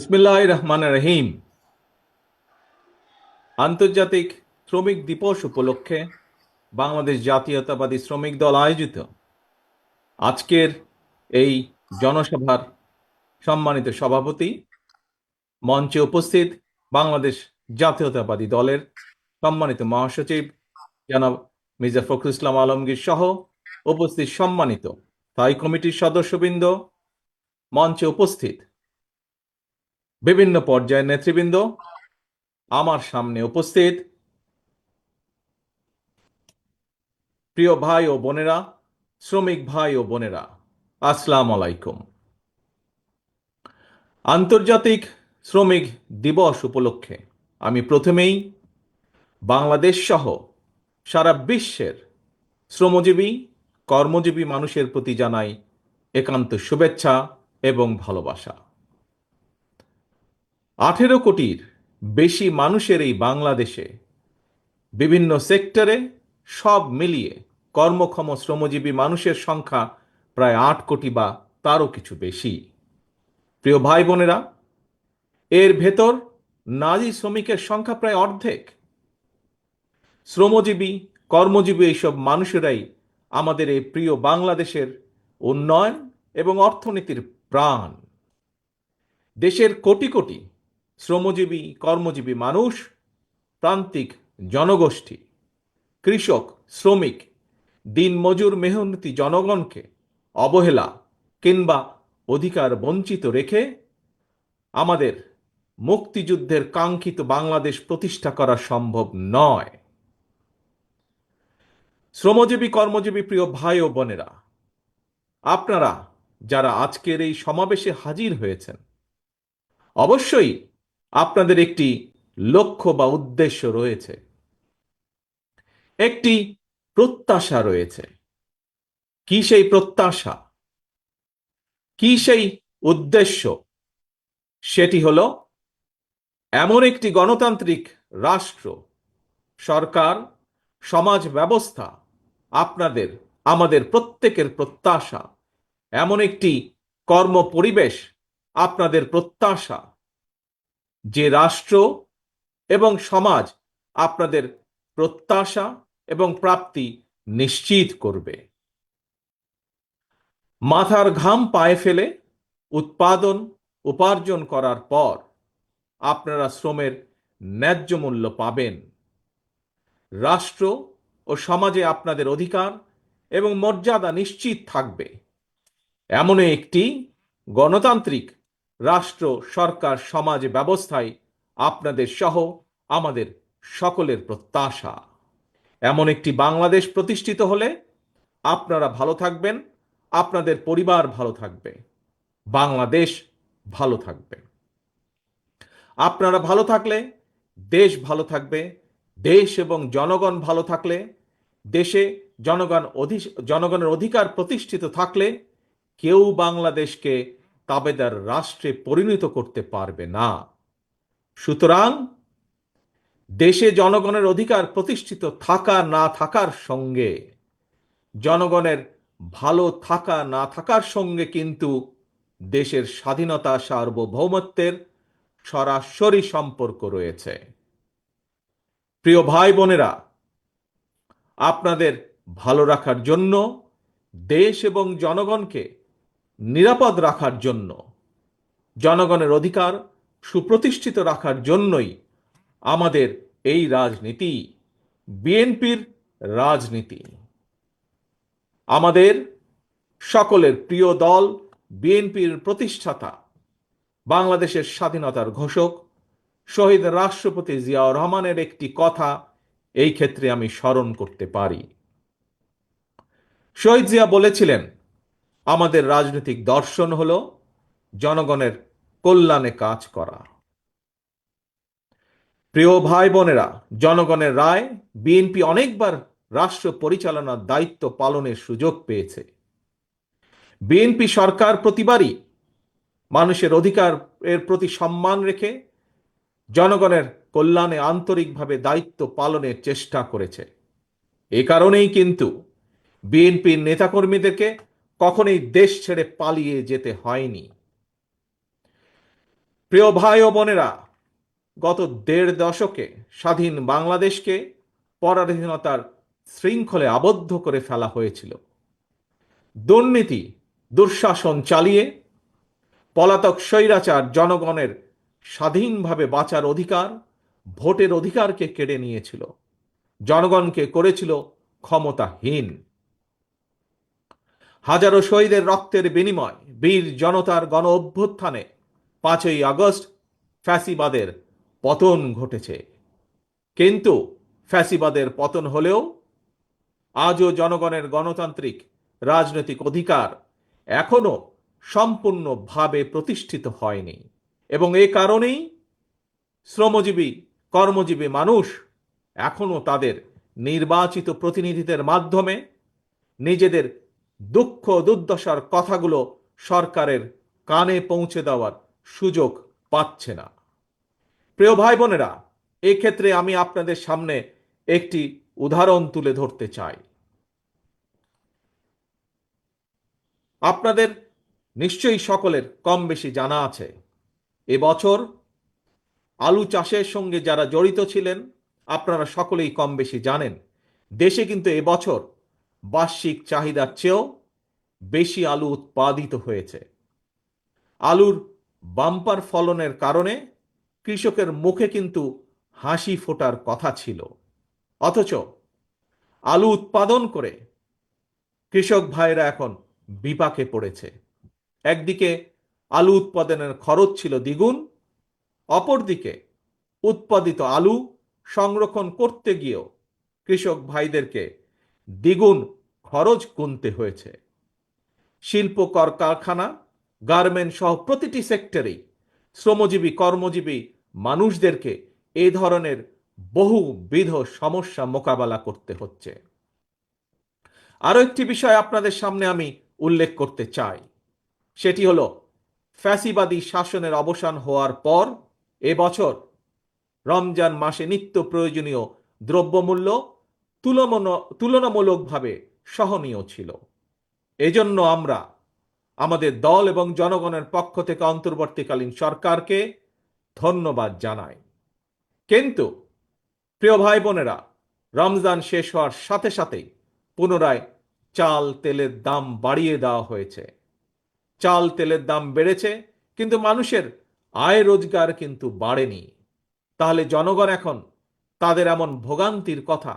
বিসমিল্লাহির রহমানির রহিম। আন্তর্জাতিক শ্রমিক দিবস উপলক্ষে বাংলাদেশ জাতীয়তাবাদী শ্রমিক দল আয়োজিত আজকের এই জনসভার সম্মানিত সভাপতি, মঞ্চে উপস্থিত বাংলাদেশ জাতীয়তাবাদী দলের সম্মানিত মহাসচিব জনাব মির্জা ফখরুল ইসলাম আলমগীর সহ উপস্থিত সম্মানিত স্থায়ী কমিটির সদস্যবৃন্দ, মঞ্চে উপস্থিত বিভিন্ন পর্যায়ের নেতৃবৃন্দ, আমার সামনে উপস্থিত প্রিয় ভাই ও বোনেরা, শ্রমিক ভাই ও বোনেরা, আসসালামু আলাইকুম। আন্তর্জাতিক শ্রমিক দিবস উপলক্ষে আমি প্রথমেই বাংলাদেশ সহ সারা বিশ্বের শ্রমজীবী কর্মজীবী মানুষের প্রতি জানাই একান্ত শুভেচ্ছা এবং ভালোবাসা। 18 কোটির বেশি মানুষের এই বাংলাদেশে বিভিন্ন সেক্টরে সব মিলিয়ে কর্মক্ষম শ্রমজীবী মানুষের সংখ্যা প্রায় 8 কোটি বা তারও কিছু বেশি। প্রিয় ভাই বোনেরা, এর ভেতর নারী শ্রমিকের সংখ্যা প্রায় অর্ধেক। শ্রমজীবী কর্মজীবী এইসব মানুষেরাই আমাদের এই প্রিয় বাংলাদেশের উন্নয়ন এবং অর্থনীতির প্রাণ। দেশের কোটি কোটি শ্রমজীবী কর্মজীবী মানুষ, প্রান্তিক জনগোষ্ঠী, কৃষক, শ্রমিক, দিনমজুর মেহনতি জনগণকে অবহেলা কিংবা অধিকার বঞ্চিত রেখে আমাদের মুক্তিযুদ্ধের কাঙ্ক্ষিত বাংলাদেশ প্রতিষ্ঠা করা সম্ভব নয়। শ্রমজীবী কর্মজীবী প্রিয় ভাই ও বোনেরা, আপনারা যারা আজকের এই সমাবেশে হাজির হয়েছেন, অবশ্যই আপনাদের একটি লক্ষ্য বা উদ্দেশ্য রয়েছে, একটি প্রত্যাশা রয়েছে। কি সেই প্রত্যাশা, কি সেই উদ্দেশ্য? সেটি হলো এমন একটি গণতান্ত্রিক রাষ্ট্র, সরকার, সমাজ ব্যবস্থা, আপনাদের আমাদের প্রত্যেকের প্রত্যাশা, এমন একটি কর্ম পরিবেশ আপনাদের প্রত্যাশা, যে রাষ্ট্র এবং সমাজ আপনাদের প্রত্যাশা এবং প্রাপ্তি নিশ্চিত করবে। মাথার ঘাম পায়ে ফেলে উৎপাদন উপার্জন করার পর আপনারা শ্রমের ন্যায্য মূল্য পাবেন। রাষ্ট্র ও সমাজে আপনাদের অধিকার এবং মর্যাদা নিশ্চিত থাকবে। এমন একটি গণতান্ত্রিক রাষ্ট্র, সরকার, সমাজ ব্যবস্থায় আপনাদের সহ আমাদের সকলের প্রত্যাশা। এমন একটি বাংলাদেশ প্রতিষ্ঠিত হলে আপনারা ভালো থাকবেন, আপনাদের পরিবার ভালো থাকবে, বাংলাদেশ ভালো থাকবে। আপনারা ভালো থাকলে দেশ ভালো থাকবে। দেশ এবং জনগণ ভালো থাকলে, দেশে জনগণের অধিকার প্রতিষ্ঠিত থাকলে কেউ বাংলাদেশকে তাবেদার রাষ্ট্রে পরিণত করতে পারবে না। সুতরাং দেশে জনগণের অধিকার প্রতিষ্ঠিত থাকা না থাকার সঙ্গে, জনগণের ভালো থাকা না থাকার সঙ্গে কিন্তু দেশের স্বাধীনতা সার্বভৌমত্বের সরাসরি সম্পর্ক রয়েছে। প্রিয় ভাই বোনেরা, আপনাদের ভালো রাখার জন্য, দেশ এবং জনগণকে নিরাপদ রাখার জন্য, জনগণের অধিকার সুপ্রতিষ্ঠিত রাখার জন্যই আমাদের এই রাজনীতি, বিএনপির রাজনীতি। আমাদের সকলের প্রিয় দল বিএনপির প্রতিষ্ঠাতা, বাংলাদেশের স্বাধীনতার ঘোষক শহীদ রাষ্ট্রপতি জিয়াউর রহমানের একটি কথা এই ক্ষেত্রে আমি স্মরণ করতে পারি। শহীদ জিয়া বলেছিলেন, আমাদের রাজনৈতিক দর্শন হলো জনগণের কল্যাণে কাজ করা। প্রিয় ভাই বোনেরা, জনগণের রায় বিএনপি অনেকবার রাষ্ট্র পরিচালনার দায়িত্ব পালনের সুযোগ পেয়েছে। বিএনপি সরকার প্রতিবারই মানুষের অধিকারের প্রতি সম্মান রেখে জনগণের কল্যাণে আন্তরিকভাবে দায়িত্ব পালনের চেষ্টা করেছে। এ কারণেই কিন্তু বিএনপির নেতাকর্মীদেরকে কখনোই দেশ ছেড়ে পালিয়ে যেতে হয়নি। প্রিয় ভাই ও বোনেরা, গত ১.৫ দশকে স্বাধীন বাংলাদেশকে পরাধীনতার শৃঙ্খলে আবদ্ধ করে ফেলা হয়েছিল। দুর্নীতি, দুঃশাসন চালিয়ে পলাতক স্বৈরাচার জনগণের স্বাধীনভাবে বাঁচার অধিকার, ভোটের অধিকারকে কেড়ে নিয়েছিল, জনগণকে করেছিল ক্ষমতাহীন। হাজারো শহীদের রক্তের বিনিময়, বীর জনতার গণ অভ্যুত্থানে ৫ই আগস্ট ফ্যাসিবাদের পতন ঘটেছে। কিন্তু ফ্যাসিবাদের পতন হলেও আজও জনগণের গণতান্ত্রিক রাজনৈতিক অধিকার এখনো সম্পূর্ণভাবে প্রতিষ্ঠিত হয়নি, এবং এ কারণেই শ্রমজীবী কর্মজীবী মানুষ এখনো তাদের নির্বাচিত প্রতিনিধিদের মাধ্যমে নিজেদের দুঃখ দুর্দশার কথাগুলো সরকারের কানে পৌঁছে দেওয়ার সুযোগ পাচ্ছে না। প্রিয় ভাই বোনেরা, এক্ষেত্রে আমি আপনাদের সামনে একটি উদাহরণ তুলে ধরতে চাই। আপনাদের নিশ্চয়ই সকলের কম বেশি জানা আছে, এবছর আলু চাষের সঙ্গে যারা জড়িত ছিলেন আপনারা সকলেই কম বেশি জানেন, দেশে কিন্তু এবছর বার্ষিক চাহিদার চেয়েও বেশি আলু উৎপাদিত হয়েছে। আলুর বাম্পার ফলনের কারণে কৃষকের মুখে কিন্তু হাসি ফোটার কথা ছিল, অথচ আলু উৎপাদন করে কৃষক ভাইরা এখন বিপাকে পড়েছে। একদিকে আলু উৎপাদনের খরচ ছিল দ্বিগুণ, অপরদিকে উৎপাদিত আলু সংরক্ষণ করতে গিয়েও কৃষক ভাইদেরকে দ্বিগুণ খরচ গুনতে হয়েছে। শিল্প কারখানা, গার্মেন্ট সহ প্রতিটি সেক্টরেই শ্রমজীবী কর্মজীবী মানুষদেরকে এই ধরনের বহুবিধ সমস্যা মোকাবেলা করতে হচ্ছে। আরো একটি বিষয় আপনাদের সামনে আমি উল্লেখ করতে চাই, সেটি হলো ফ্যাসিবাদী শাসনের অবসান হওয়ার পর এবছর রমজান মাসে নিত্য প্রয়োজনীয় দ্রব্যমূল্য তুলনামূলকভাবে সহনীয় ছিল। এজন্য আমরা আমাদের দল এবং জনগণের পক্ষ থেকে অন্তর্বর্তীকালীন সরকারকে ধন্যবাদ জানাই। কিন্তু প্রিয় ভাই বোনেরা, রমজান শেষ হওয়ার সাথে সাথেই পুনরায় চাল তেলের দাম বাড়িয়ে দেওয়া হয়েছে। চাল তেলের দাম বেড়েছে, কিন্তু মানুষের আয় রোজগার কিন্তু বাড়েনি। তাহলে জনগণ এখন তাদের এমন ভোগান্তির কথা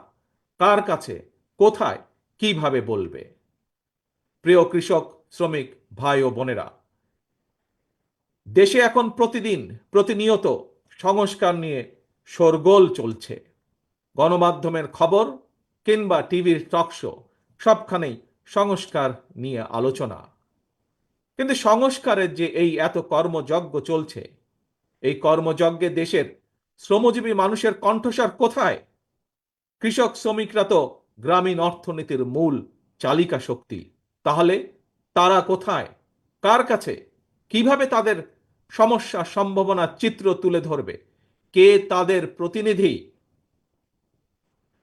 কার কাছে, কোথায়, কিভাবে বলবে? প্রিয় কৃষক শ্রমিক ভাই ও বোনেরা, দেশে এখন প্রতিনিয়ত সংস্কার নিয়ে শোরগোল চলছে। গণমাধ্যমের খবর কিংবা টিভির টকশো সবখানেই সংস্কার নিয়ে আলোচনা। কিন্তু সংস্কারের যে এই এত কর্মযজ্ঞ চলছে, এই কর্মযজ্ঞে দেশের শ্রমজীবী মানুষের কণ্ঠস্বর কোথায়? কৃষক শ্রমিকরা তো গ্রামীণ অর্থনীতির মূল চালিকা শক্তি। তাহলে তারা কোথায়, কার কাছে, কিভাবে তাদের সমস্যা সম্ভাবনার চিত্র তুলে ধরবে? কে তাদের প্রতিনিধি?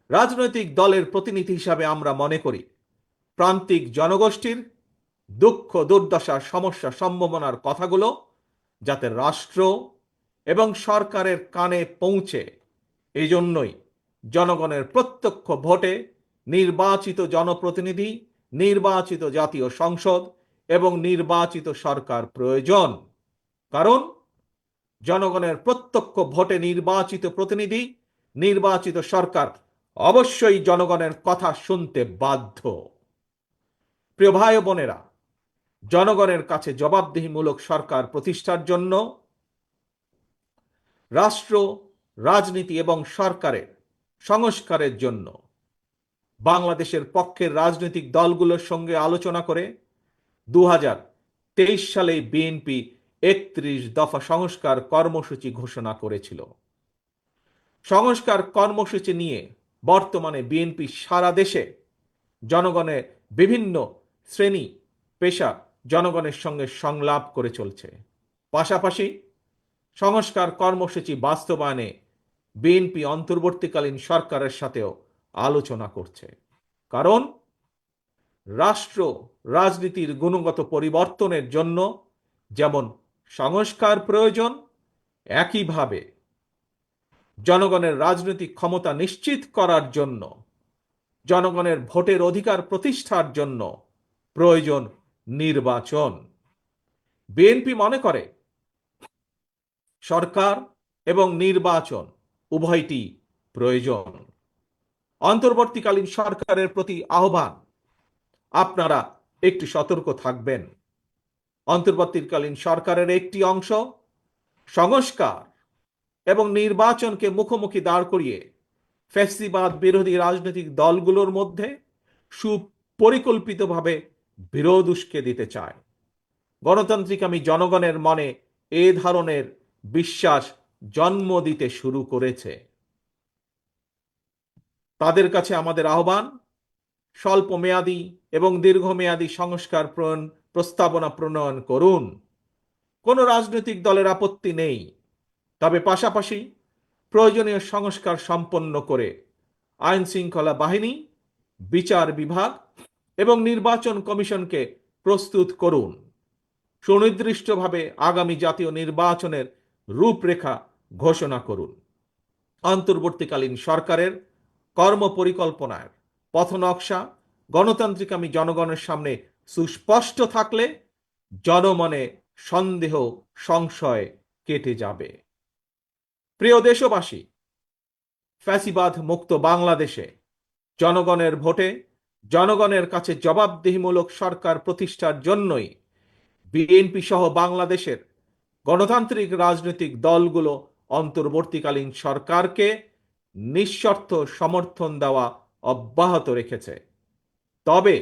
রাজনৈতিক দলের প্রতিনিধি হিসাবে আমরা মনে করি প্রান্তিক জনগোষ্ঠীর দুঃখ দুর্দশার সমস্যা সম্ভাবনার কথাগুলো যাতে রাষ্ট্র এবং সরকারের কানে পৌঁছে, এই জন্যই জনগণের প্রত্যক্ষ ভোটে নির্বাচিত জনপ্রতিনিধি, নির্বাচিত জাতীয় সংসদ এবং নির্বাচিত সরকার প্রয়োজন। কারণ জনগণের প্রত্যক্ষ ভোটে নির্বাচিত প্রতিনিধি, নির্বাচিত সরকার অবশ্যই জনগণের কথা শুনতে বাধ্য। প্রিয় ভাই ও বোনেরা, জনগণের কাছে জবাবদিহিমূলক সরকার প্রতিষ্ঠার জন্য রাষ্ট্র, রাজনীতি এবং সরকারের সংস্কারের জন্য বাংলাদেশের পক্ষের রাজনৈতিক দলগুলোর সঙ্গে আলোচনা করে 2023 সালে বিএনপি 31 দফা সংস্কার কর্মসূচি ঘোষণা করেছিল। সংস্কার কর্মসূচি নিয়ে বর্তমানে বিএনপি সারা দেশে জনগণের বিভিন্ন শ্রেণী পেশা জনগণের সঙ্গে সংলাপ করে চলছে। পাশাপাশি সংস্কার কর্মসূচি বাস্তবায়নে বিএনপি অন্তর্বর্তীকালীন সরকারের সাথেও আলোচনা করছে। কারণ রাষ্ট্র রাজনীতির গুণগত পরিবর্তনের জন্য যেমন সংস্কার প্রয়োজন, একইভাবে জনগণের রাজনৈতিক ক্ষমতা নিশ্চিত করার জন্য, জনগণের ভোটের অধিকার প্রতিষ্ঠার জন্য প্রয়োজন নির্বাচন। বিএনপি মনে করে সরকার এবং নির্বাচন উভয়টি প্রয়োজন। অন্তর্বর্তীকালীন সরকারের প্রতি আহ্বান, আপনারা একটু সতর্ক থাকবেন। অন্তর্বর্তীকালীন সরকারের একটি অংশ সংস্কার এবং নির্বাচনকে মুখোমুখি দাঁড় করিয়ে ফ্যাসিবাদ বিরোধী রাজনৈতিক দলগুলোর মধ্যে সুপরিকল্পিতভাবে বিরোধ উস্কে দিতে চায়। গণতান্ত্রিক আমি জনগণের মনে এ ধরনের বিশ্বাস জন্ম দিতে শুরু করেছে। তাদের কাছে আমাদের আহ্বান, স্বল্প মেয়াদী এবং দীর্ঘমেয়াদী সংস্কার প্রস্তাবনা প্রণয়ন করুন। কোনো রাজনৈতিক দলের আপত্তি নেই, তবে পাশাপাশি প্রয়োজনীয় সংস্কার সম্পন্ন করে আইন শৃঙ্খলা বাহিনী, বিচার বিভাগ এবং নির্বাচন কমিশনকে প্রস্তুত করুন। সুনির্দিষ্টভাবে আগামী জাতীয় নির্বাচনের রূপরেখা ঘোষণা করুন। অন্তর্বর্তীকালীন সরকারের কর্মপরিকল্পনার পথনকশা গণতান্ত্রিক আমি জনগণের সামনে সুস্পষ্ট থাকলে জনমনে সন্দেহ সংশয় কেটে যাবে। প্রিয় দেশবাসী, ফ্যাসিবাদ মুক্ত বাংলাদেশে জনগণের ভোটে জনগণের কাছে জবাবদিহিমূলক সরকার প্রতিষ্ঠার জন্যই বিএনপি সহ বাংলাদেশের গণতান্ত্রিক রাজনৈতিক দলগুলো অন্তর্বর্তীকালীন সরকারকে নিঃশর্ত সমর্থন দেওয়া অব্যাহত রেখেছে। তবে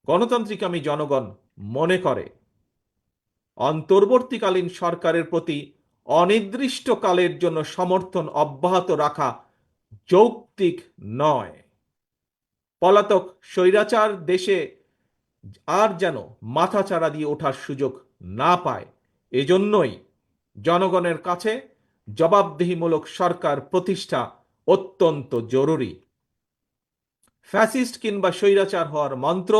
গণতান্ত্রিক আমি জনগণ মনে করে অন্তর্বর্তীকালীন সরকারের প্রতি অনির্দিষ্টকালের জন্য সমর্থন অব্যাহত রাখা যৌক্তিক নয়। পলাতক স্বৈরাচার দেশে আর যেন মাথাচাড়া দিয়ে ওঠার সুযোগ না পায়, এজন্যই জনগণের কাছে জবাবদিহিমূলক সরকার প্রতিষ্ঠা অত্যন্ত জরুরি। ফ্যাসিস্ট কিংবা স্বৈরাচার হওয়ার মন্ত্র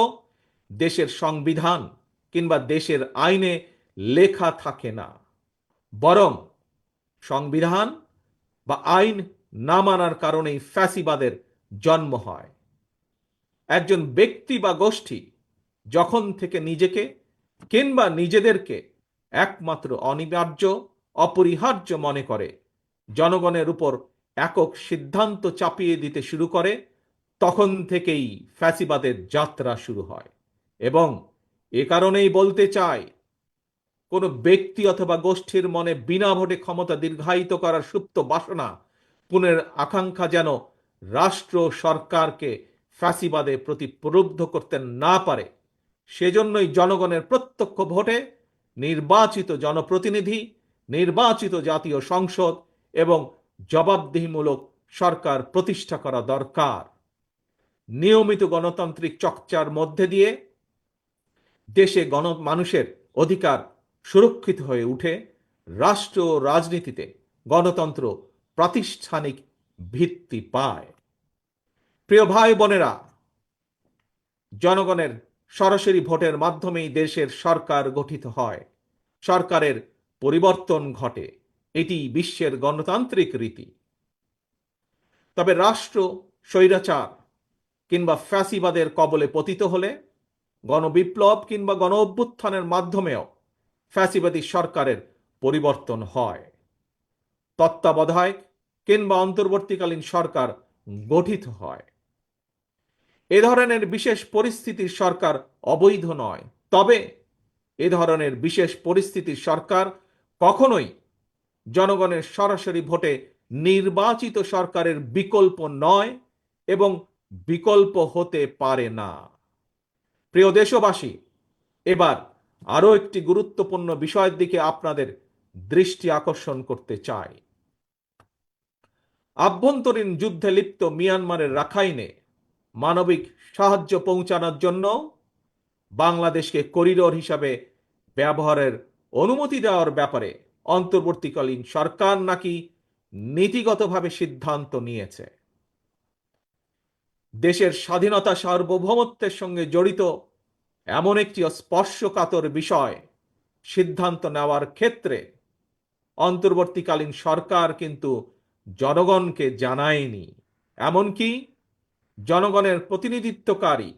দেশের সংবিধান কিংবা দেশের আইনে লেখা থাকে না, বরং সংবিধান বা আইন না মানার কারণেই ফ্যাসিবাদের জন্ম হয়। একজন ব্যক্তি বা গোষ্ঠী যখন থেকে নিজেকে কিংবা নিজেদেরকে একমাত্র অনিবার্য অপরিহার্য মনে করে জনগণের উপর একক সিদ্ধান্ত চাপিয়ে দিতে শুরু করে, তখন থেকেই ফ্যাসিবাদের যাত্রা শুরু হয়। এবং এ কারণেই বলতে চাই, কোনো ব্যক্তি অথবা গোষ্ঠীর মনে বিনা ভোটে ক্ষমতা দীর্ঘায়িত করার সুপ্ত বাসনা, পুনের আকাঙ্ক্ষা যেন রাষ্ট্র সরকারকে ফ্যাসিবাদে প্রতি প্রলুব্ধ করতে না পারে, সেজন্যই জনগণের প্রত্যক্ষ ভোটে নির্বাচিত জনপ্রতিনিধি, নির্বাচিত জাতীয় সংসদ এবং জবাবদিহিমূলক সরকার প্রতিষ্ঠা করা দরকার। নিয়মিত গণতান্ত্রিক চর্চার মধ্যে দিয়ে দেশে মানুষের অধিকার সুরক্ষিত হয়ে উঠে, রাষ্ট্র রাজনীতিতে গণতন্ত্র প্রাতিষ্ঠানিক ভিত্তি পায়। প্রিয় ভাই বোনেরা, জনগণের সরাসরি ভোটের মাধ্যমেই দেশের সরকার গঠিত হয়, সরকারের পরিবর্তন ঘটে, এটি বিশ্বের গণতান্ত্রিক রীতি। তবে রাষ্ট্র স্বৈরাচার কিংবা ফ্যাসিবাদের কবলে পতিত হলে গণবিপ্লব কিংবা গণ অভ্যুত্থানের মাধ্যমেও ফ্যাসিবাদী সরকারের পরিবর্তন হয়। তত্ত্বাবধায়ক কিংবা অন্তর্বর্তীকালীন সরকার গঠিত হয়। এ ধরনের বিশেষ পরিস্থিতির সরকার অবৈধ নয়, তবে এ ধরনের বিশেষ পরিস্থিতির সরকার কখনোই জনগণের সরাসরি ভোটে নির্বাচিত সরকারের বিকল্প নয় এবং বিকল্প হতে পারে না। প্রিয় দেশবাসী, এবার আরো একটি গুরুত্বপূর্ণ বিষয়ের দিকে আপনাদের দৃষ্টি আকর্ষণ করতে চাই। আভ্যন্তরীণ যুদ্ধে লিপ্ত মিয়ানমারের রাখাইনে মানবিক সাহায্য পৌঁছানোর জন্য বাংলাদেশকে করিডোর হিসাবে ব্যবহারের অনুমতি দেওয়ার ব্যাপারে অন্তর্বর্তীকালীন সরকার নাকি নীতিগতভাবে সিদ্ধান্ত নিয়েছে। দেশের স্বাধীনতা সার্বভৌমত্বের সঙ্গে জড়িত এমন একটি স্পর্শকাতর বিষয় সিদ্ধান্ত নেওয়ার ক্ষেত্রে অন্তর্বর্তীকালীন সরকার কিন্তু জনগণকে জানায়নি। এমনকি জনগণের প্রতিনিধিত্বকারী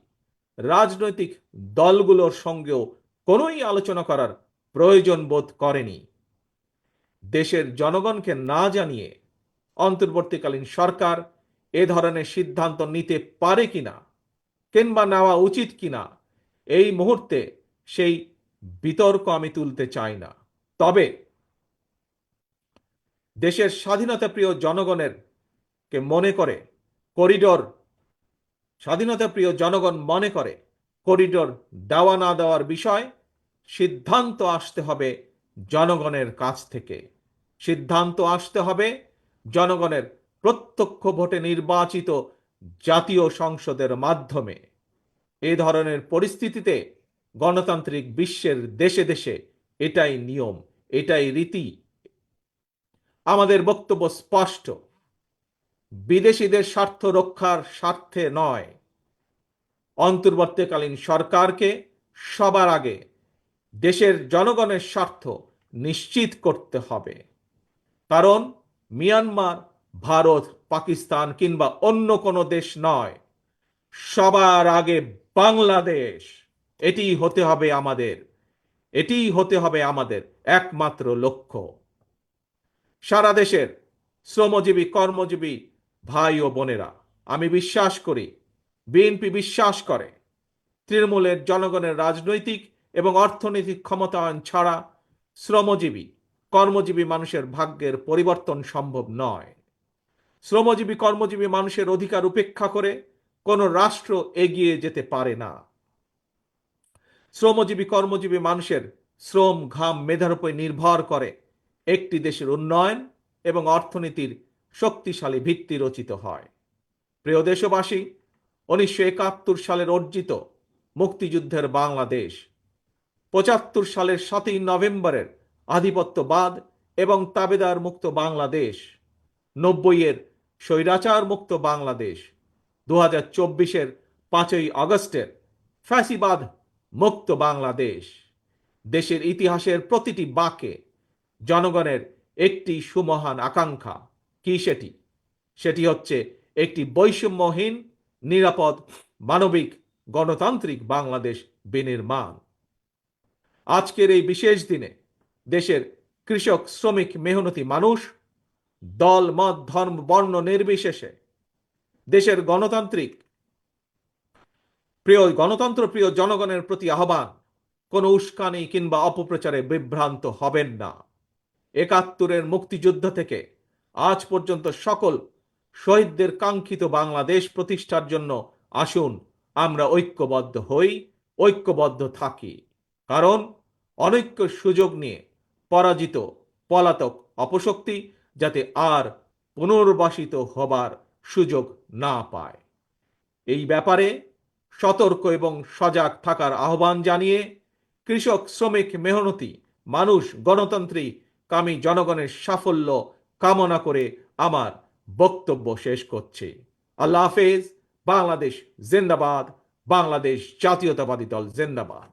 রাজনৈতিক দলগুলোর সঙ্গেও কোনোই আলোচনা করার প্রয়োজন বোধ করেনি। দেশের জনগণকে না জানিয়ে অন্তর্বর্তীকালীন সরকার এ ধরনের সিদ্ধান্ত নিতে পারে কিনা কিংবা নেওয়া উচিত কিনা এই মুহূর্তে সেই বিতর্ক আমি তুলতে চাই না। তবে দেশের স্বাধীনতাপ্রিয় জনগণের কে মনে করে করিডোর স্বাধীনতাপ্রিয় জনগণ মনে করে করিডোর দেওয়া না দেওয়ার বিষয় সিদ্ধান্ত আসতে হবে জনগণের কাছ থেকে। সিদ্ধান্ত আসতে হবে জনগণের প্রত্যক্ষ ভোটে নির্বাচিত জাতীয় সংসদের মাধ্যমে। এ ধরনের পরিস্থিতিতে গণতান্ত্রিক বিশ্বের দেশে দেশে এটাই নিয়ম, এটাই রীতি। আমাদের বক্তব্য স্পষ্ট, বিদেশিদের স্বার্থ রক্ষার স্বার্থে নয়, অন্তর্বর্তীকালীন সরকারকে সবার আগে দেশের জনগণের স্বার্থ নিশ্চিত করতে হবে। কারণ মিয়ানমার, ভারত, পাকিস্তান কিংবা অন্য কোনো দেশ নয়, সবার আগে বাংলাদেশ। এটিই হতে হবে আমাদের, এটিই হতে হবে আমাদের একমাত্র লক্ষ্য। সারা দেশের শ্রমজীবী কর্মজীবী ভাই ও বোনেরা, আমি বিশ্বাস করি, বিএনপি বিশ্বাস করে, তৃণমূলের জনগণের রাজনৈতিক এবং অর্থনৈতিক ক্ষমতায়ন ছাড়া শ্রমজীবী কর্মজীবী মানুষের ভাগ্যের পরিবর্তন সম্ভব নয়। শ্রমজীবী কর্মজীবী মানুষের অধিকার উপেক্ষা করে কোনো রাষ্ট্র এগিয়ে যেতে পারে না। শ্রমজীবী কর্মজীবী মানুষের শ্রম, ঘাম, মেধার উপর নির্ভর করে একটি দেশের উন্নয়ন এবং অর্থনীতির শক্তিশালী ভিত্তি রচিত হয়। প্রিয় দেশবাসী, 1971 সালের অর্জিত মুক্তিযুদ্ধের বাংলাদেশ, 75 সালের 7ই নভেম্বরের আধিপত্যবাদ এবং তাবেদার মুক্ত বাংলাদেশ, 90-এর স্বৈরাচার মুক্ত বাংলাদেশ, 2024-এর 5ই আগস্টের ফ্যাসিবাদ মুক্ত বাংলাদেশ। দেশের ইতিহাসের প্রতিটি বাঁকে জনগণের একটি সুমহান আকাঙ্ক্ষা। কি সেটি? সেটি হচ্ছে একটি বৈষম্যহীন, নিরাপদ, মানবিক, গণতান্ত্রিক বাংলাদেশ বিনির্মাণ। আজকের এই বিশেষ দিনে দেশের কৃষক, শ্রমিক, মেহনতি মানুষ দল, মত, ধর্ম, বর্ণ নির্বিশেষে দেশের গণতন্ত্র প্রিয় জনগণের প্রতি আহ্বান, কোনো উস্কানি কিংবা অপপ্রচারে বিভ্রান্ত হবেন না। 71-এর মুক্তিযুদ্ধ থেকে আজ পর্যন্ত সকল শহীদদের কাঙ্ক্ষিত বাংলাদেশ প্রতিষ্ঠার জন্য আসুন আমরা ঐক্যবদ্ধ হই, ঐক্যবদ্ধ থাকি। কারণ অনৈক্য সুযোগ নিয়ে পরাজিত পলাতক অপশক্তি যাতে আর পুনর্বাসিত হবার সুযোগ না পায়, এই ব্যাপারে সতর্ক এবং সজাগ থাকার আহ্বান জানিয়ে কৃষক, শ্রমিক, মেহনতি মানুষ, গণতান্ত্রিক কামী জনগণের সাফল্য কামনা করে আমার বক্তব্য শেষ করছি। আল্লাহ হাফেজ। বাংলাদেশ জিন্দাবাদ। বাংলাদেশ জাতীয়তাবাদী দল জিন্দাবাদ।